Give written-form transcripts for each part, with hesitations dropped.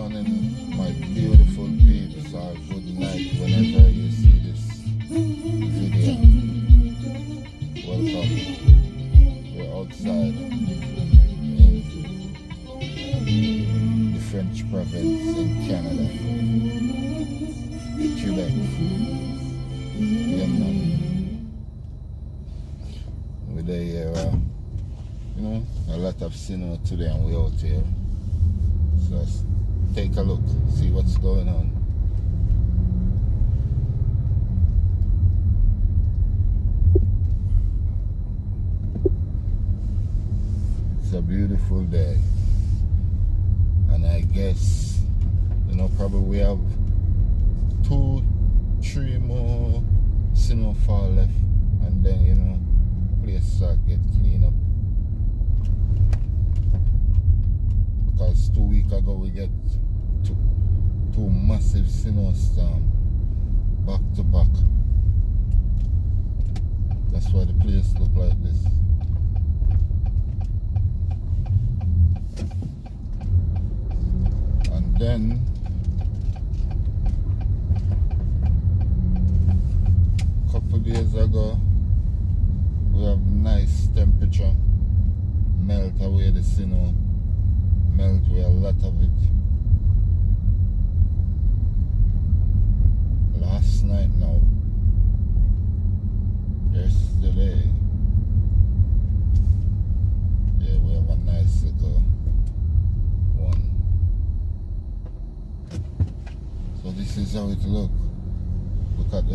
morning, my beautiful peeps, or good night whenever you see this video. Welcome. We're outside in the French province in Canada, Quebec. Yeah, man. We're there, a lot of snow today, and we're out here. So let's take a look, see what's going on. It's a beautiful day, and I guess, probably we have 2-3 more snowfall left, and then, place start get cleaned up. Because 2 weeks ago we get two massive snowstorm back to back. That's why the place look like this. And then a couple days ago we have nice temperature, melt away the snow. Melt away a lot of it. Last night now, yesterday, yeah, we have a nice little one. So this is how it look. Look at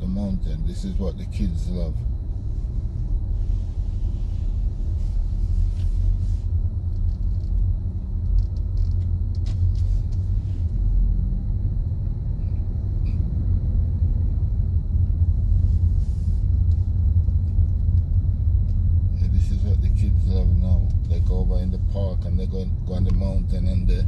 the mountain. This is what the kids love. Kids love now. They go over in the park and they go on the mountain and they